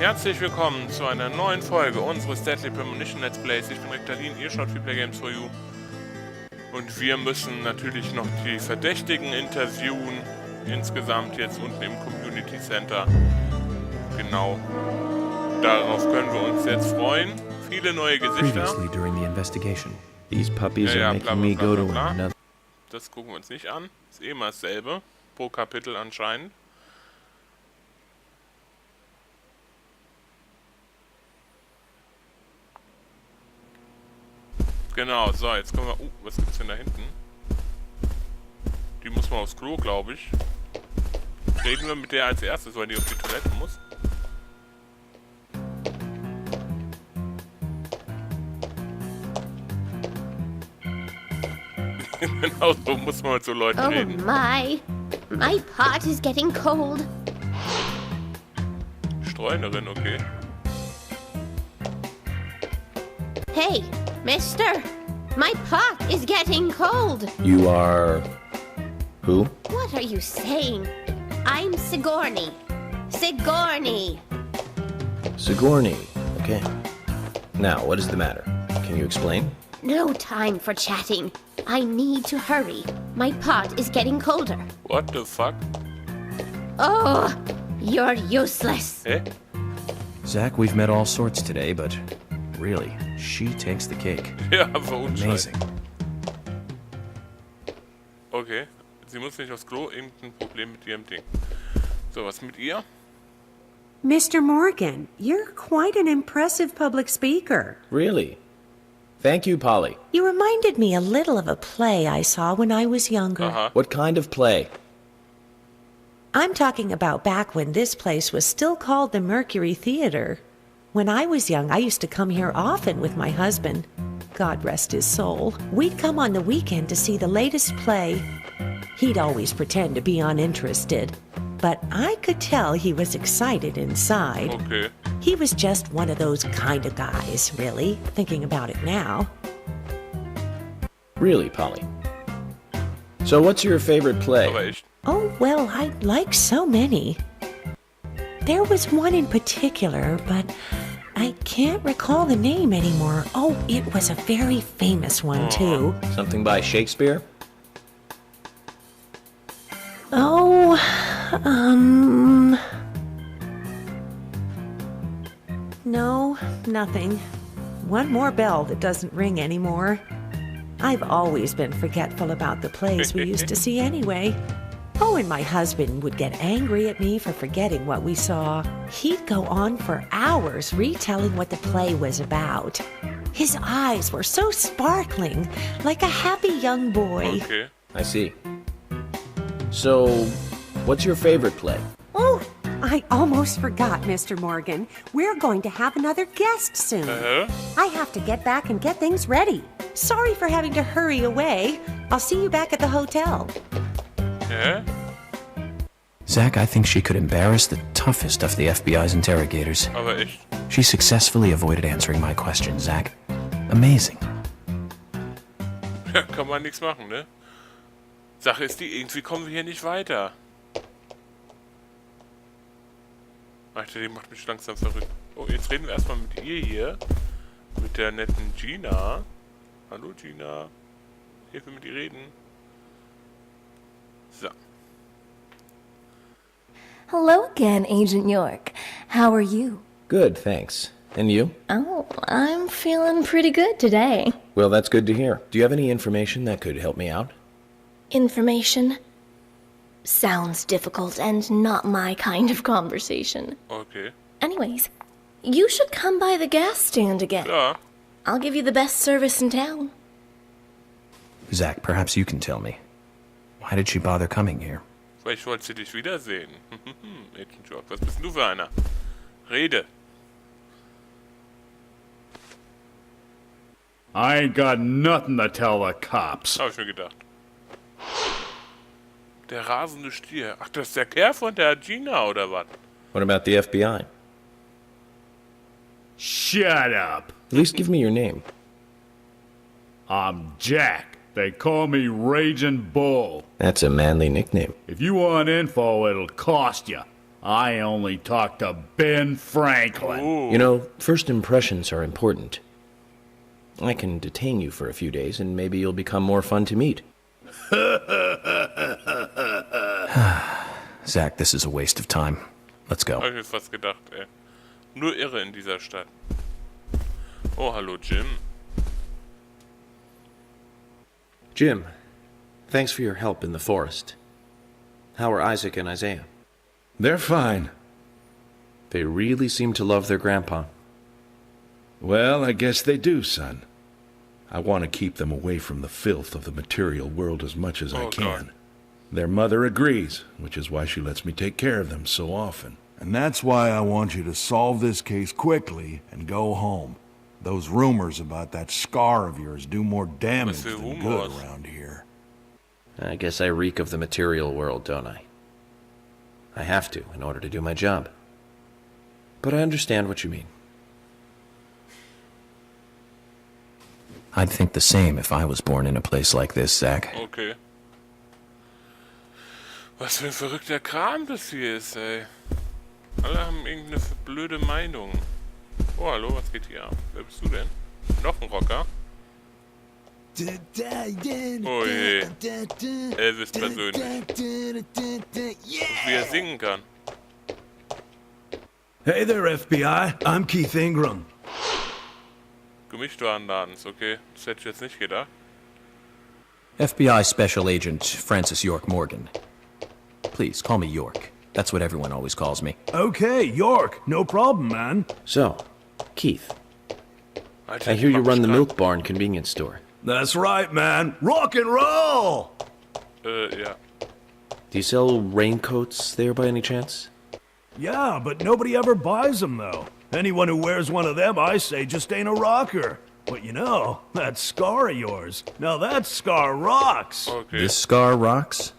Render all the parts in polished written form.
Herzlich willkommen zu einer neuen Folge unseres Deadly Premonition Let's Plays. Ich bin Rektalyn, ihr schaut Weplaygamesforu. Und wir müssen natürlich noch die Verdächtigen interviewen. Insgesamt jetzt unten im Community Center. Genau. Darauf können wir uns jetzt freuen. Viele neue Gesichter. Das gucken wir uns nicht an. Ist eh immer dasselbe. Pro Kapitel anscheinend. Genau, so, jetzt kommen wir... was gibt's denn da hinten? Die muss mal aufs Klo, glaube ich. Reden wir mit der als erstes, weil die auf die Toilette muss. Genau so muss man mit so Leuten reden. Oh my pot is getting cold. Streunerin, okay. Hey, mister, my pot is getting cold. You are... who? What are you saying? I'm Sigourney. Sigourney. Sigourney. Okay. Now, what is the matter? Can you explain? No time for chatting. I need to hurry. My pot is getting colder. What the fuck? Oh, you're useless. Hä? Zach, we've met all sorts today, but really, she takes the cake. Ja, verunschuldigt. Amazing. Okay. Sie muss nicht aufs Klo, irgendein Problem mit ihrem Ding. So, was mit ihr? Mr. Morgan, you're quite an impressive public speaker. Really? Thank you, Polly. You reminded me a little of a play I saw when I was younger. What kind of play? I'm talking about back when this place was still called the Mercury Theater. When I was young, I used to come here often with my husband. God rest his soul. We'd come on the weekend to see the latest play. He'd always pretend to be uninterested, but I could tell he was excited inside. Okay. He was just one of those kind of guys, really, thinking about it now. Really, Polly? So what's your favorite play? Aber echt? Oh, well, I like so many. There was one in particular, but I can't recall the name anymore. Oh, it was a very famous one, too. Something by Shakespeare? Oh, no, nothing. One more bell that doesn't ring anymore. I've always been forgetful about the plays we used to see anyway. Oh, and my husband would get angry at me for forgetting what we saw. He'd go on for hours retelling what the play was about. His eyes were so sparkling, like a happy young boy. Okay. I see. So, what's your favorite play? Oh, I almost forgot, Mr. Morgan. We're going to have another guest soon. I have to get back and get things ready. Sorry for having to hurry away. I'll see you back at the hotel. Hä? Zach, I think she could embarrass the toughest of the FBI's interrogators. Aber echt? She successfully avoided answering my question, Zach. Amazing. Ja, kann man nichts machen, ne? Sache ist die, irgendwie kommen wir hier nicht weiter. Alter, die macht mich langsam verrückt. Oh, jetzt reden wir erstmal mit ihr hier. Mit der netten Gina. Hallo Gina. Ich will mit ihr reden. So. Hello again, Agent York. How are you? Good, thanks. And you? Oh, I'm feeling pretty good today. Well, that's good to hear. Do you have any information that could help me out? Information? Sounds difficult and not my kind of conversation. Okay. Anyways, you should come by the gas stand again. Ja. I'll give you the best service in town. Zach, perhaps you can tell me. Why did she bother coming here? Vielleicht wollte sie dich wiedersehen. Agent York, was bist du für einer? Rede. I ain't got nothing to tell the cops. Hab ich mir gedacht. Der rasende Stier. Ach, das ist der Kerl von der Gina, oder was? What about the FBI? Shut up. At least give me your name. I'm Jack. They call me Raging Bull. That's a manly nickname. If you want info, it'll cost you. I only talked to Ben Franklin. Oh. You know, first impressions are important. I can detain you for a few days, and maybe you'll become more fun to meet. Zach, this is a waste of time. Let's go. Hab ich mir fast gedacht, ey. Nur Irre in dieser Stadt. Oh, hallo Jim. Jim, thanks for your help in the forest. How are Isaac and Isaiah? They're fine. They really seem to love their grandpa. Well, I guess they do, son. I want to keep them away from the filth of the material world as much as I can. God. Their mother agrees, which is why she lets me take care of them so often. And that's why I want you to solve this case quickly and go home. Those rumors about that scar of yours do more damage Was für than Rumors? good around here. I guess I reek of the material world, don't I? I have to, in order to do my job. But I understand what you mean. I'd think the same if I was born in a place like this, Zach. Okay. Was für ein verrückter Kram das hier ist, ey. Alle haben irgendeine blöde Meinung. Oh, hallo, was geht hier ab? Wer bist du denn? Noch ein Rocker? Oh je. Elvis persönlich. Wie er singen kann. Hey there, FBI. I'm Keith Ingram. Gemischtwarenladens, okay. Das hätte ich jetzt nicht gedacht. FBI Special Agent Francis York Morgan. Please, call me York. That's what everyone always calls me. Okay, York. No problem, man. So, Keith, Alter, I hear you mach run the mich Milk Barn convenience store. That's right, man. Rock and roll! grad. Ja. Do you sell raincoats there by any chance? Yeah, but nobody ever buys them, though. Anyone who wears one of them, I say, just ain't a rocker. But you know, that scar of yours. Now that scar rocks. Okay. This scar rocks?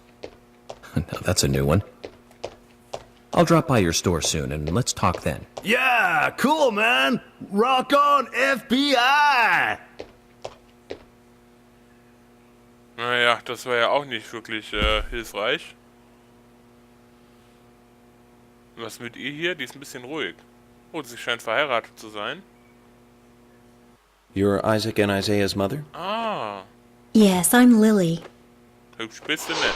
No, that's a new one. I'll drop by your store soon, and let's talk then. Yeah, cool, man. Rock on, FBI! Naja, das war ja auch nicht wirklich hilfreich. Was mit ihr hier? Die ist ein bisschen ruhig. Oh, sie scheint verheiratet zu sein. You're Isaac and Isaiah's mother? Ah, Yes, I'm Lily. hübsch bist du nett.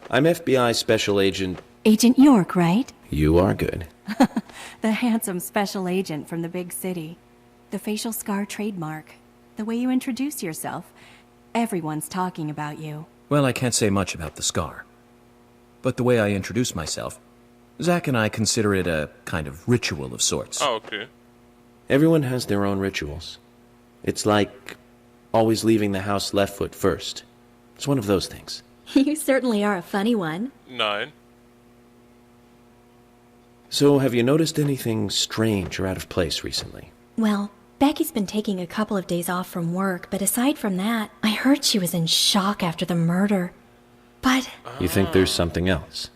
I'm FBI Special Agent... Agent York, right? You are good. The handsome special agent from the big city. The facial scar trademark. The way you introduce yourself. Everyone's talking about you. Well, I can't say much about the scar. But the way I introduce myself, Zach and I consider it a kind of ritual of sorts. Ah, okay. Everyone has their own rituals. It's like always leaving the house left foot first. It's one of those things. You certainly are a funny one. Nein. So, have you noticed anything strange or out of place recently? Well, Becky's been taking a couple of days off from work, but aside from that, I heard she was in shock after the murder. But... You think there's something else?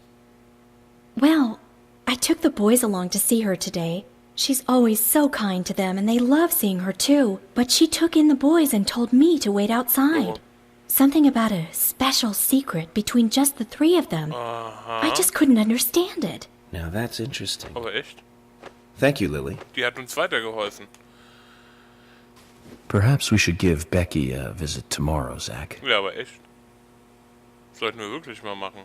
Well, I took the boys along to see her today. She's always so kind to them, and they love seeing her too. But she took in the boys and told me to wait outside. Oh. Something about a special secret between just the three of them. I just couldn't understand it. Now that's interesting. Aber echt? Thank you, Lily. Die hat uns weitergeholfen. Perhaps we should give Becky a visit tomorrow, Zach. Ja, aber echt. Sollten wir wirklich mal machen.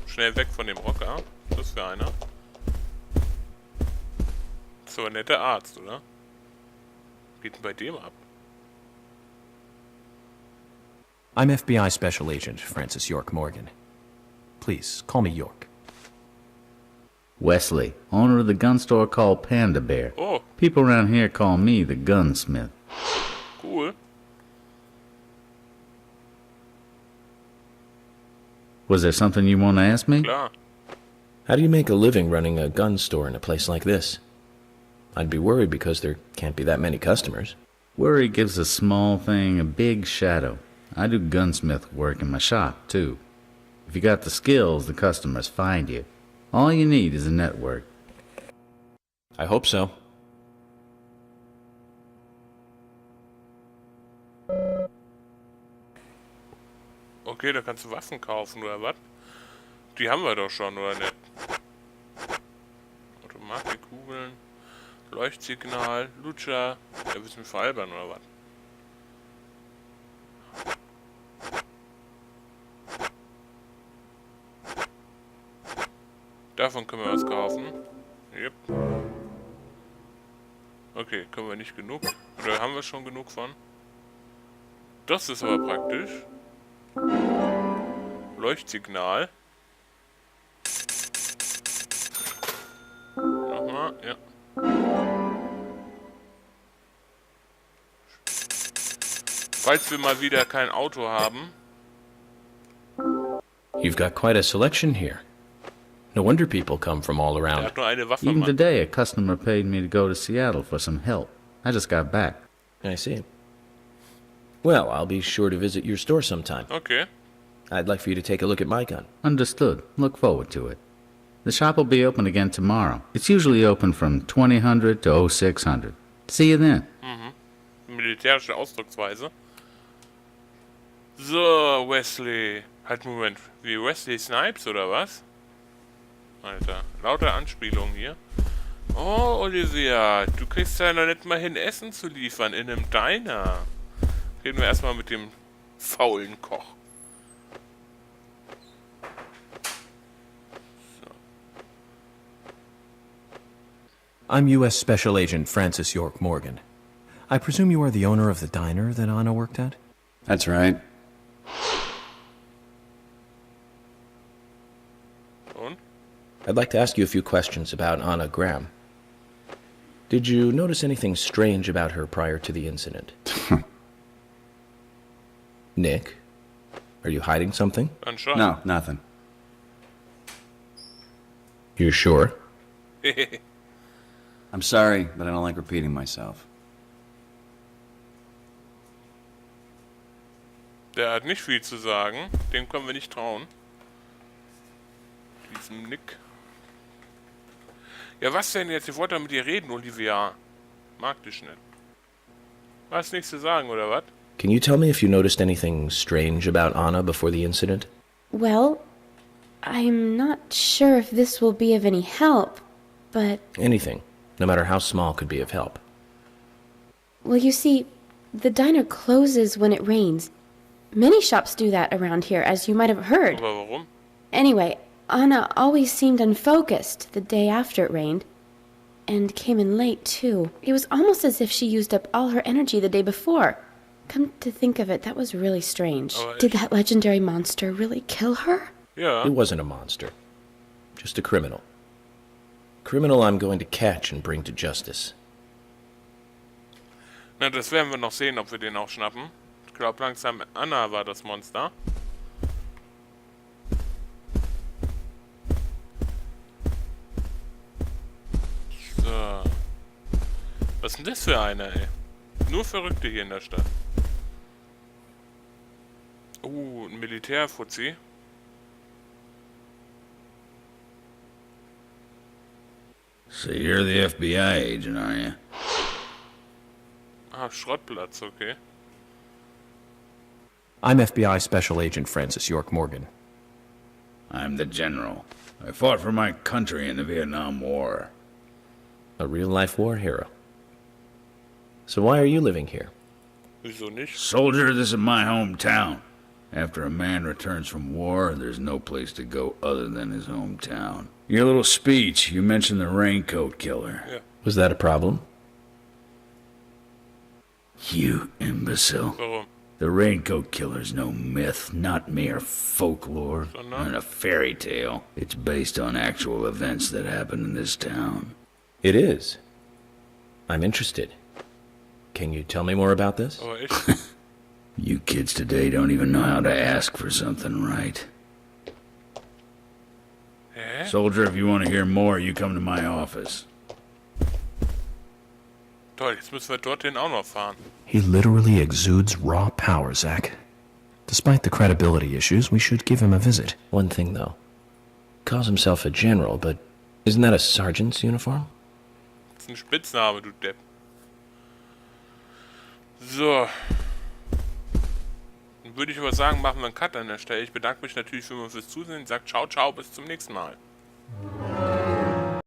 Schnell weg von dem Rocker. Das ist für einer. So ein netter Arzt, oder? Geht denn bei dem ab? I'm FBI Special Agent Francis York Morgan. Please, call me York. Wesley, owner of the gun store called Panda Bear. Oh. People around here call me the Gunsmith. Cool. Was there something you want to ask me? Klar. How do you make a living running a gun store in a place like this? I'd be worried because there can't be that many customers. Worry gives a small thing a big shadow. I do gunsmith work in my shop, too. If you got the skills, the customers find you. All you need is a network. I hope so. Okay, da kannst du Waffen kaufen, oder was? Die haben wir doch schon, oder nicht? Automatikkugeln, Leuchtsignal, Lutscher. Ja, willst du mich veralbern, oder was? Davon können wir was kaufen. Yep. Okay, können wir nicht genug. Oder haben wir schon genug von? Das ist aber praktisch. Leuchtsignal. Nochmal, ja. Falls wir mal wieder kein Auto haben. You've got quite a selection here. No wonder people come from all Er around. hat nur eine Waffe, Even Mann. today, a customer paid me to go to Seattle for some help. I just got back. I see. Well, I'll be sure to visit your store sometime. Okay. I'd like for you to take a look at my gun. Understood. Look forward to it. The shop will be open again tomorrow. It's usually open from 2000 to 0600. See you then. Militärische Ausdrucksweise. So, Wesley. Halt, Moment. Wie Wesley Snipes, oder was? Alter, lauter Anspielungen hier. Oh, Olivia, du kriegst ja noch nicht mal hin, Essen zu liefern in einem Diner. Reden wir erstmal mit dem faulen Koch. I'm U.S. Special Agent Francis York Morgan. I presume you are the owner of the diner that Anna worked at? That's right. Und? I'd like to ask you a few questions about Anna Graham. Did you notice anything strange about her prior to the incident? Nick, are you hiding something? Anscheinend. No, nothing. You're sure? I'm sorry, but I don't like repeating myself. Der hat nicht viel zu sagen. Dem können wir nicht trauen. Diesem Nick. Ja, was denn jetzt? Ich wollte mit dir reden, Olivia. Mag dich nicht. Hast nichts zu sagen, oder was? Can you tell me if you noticed anything strange about Anna before the incident? Well, I'm not sure if this will be of any help, but... Anything, no matter how small, could be of help. Well, you see, the diner closes when it rains. Many shops do that around here, as you might have heard. Aber warum? Anyway, Anna always seemed unfocused the day after it rained. And came in late, too. It was almost as if she used up all her energy the day before. Come to think of it, that was really strange. Did that legendary monster really kill her? Ja. It wasn't a monster. Just a criminal. Criminal I'm going to catch and bring to justice. Na, das werden wir noch sehen, ob wir den auch schnappen. Ich glaube langsam, Anna war das Monster. So. Was ist denn das für eine, ey? Nur Verrückte hier in der Stadt. Ein Militärfuzzi. So you're the FBI agent, are you? Ah, Schrottplatz, okay. I'm FBI Special Agent Francis York Morgan. I'm the general. I fought for my country in the Vietnam War. A real-life war hero. So why are you living here? Wieso nicht? Soldier, this is my hometown. After a man returns from war, there's no place to go other than his hometown. Your little speech, you mentioned the raincoat killer. Yeah. Was that a problem? You imbecile. Warum? The raincoat killer's no myth, not mere folklore, Sondern? and a fairy tale. It's based on actual events that happened in this town. It is. I'm interested. Can you tell me more about this? Aber echt? You kids today don't even know how to ask for something right. Hä? Soldier, if you want to hear more, you come to my office. Toll, jetzt müssen wir dorthin auch noch fahren. He literally exudes raw power, Zach. Despite the credibility issues, we should give him a visit. One thing, though. Calls himself a general, but isn't that a sergeant's uniform? Das ist ein Spitzname, du Depp. So. Würde ich aber sagen, machen wir einen Cut an der Stelle. Ich bedanke mich natürlich fürs Zusehen. Sagt ciao, ciao, bis zum nächsten Mal.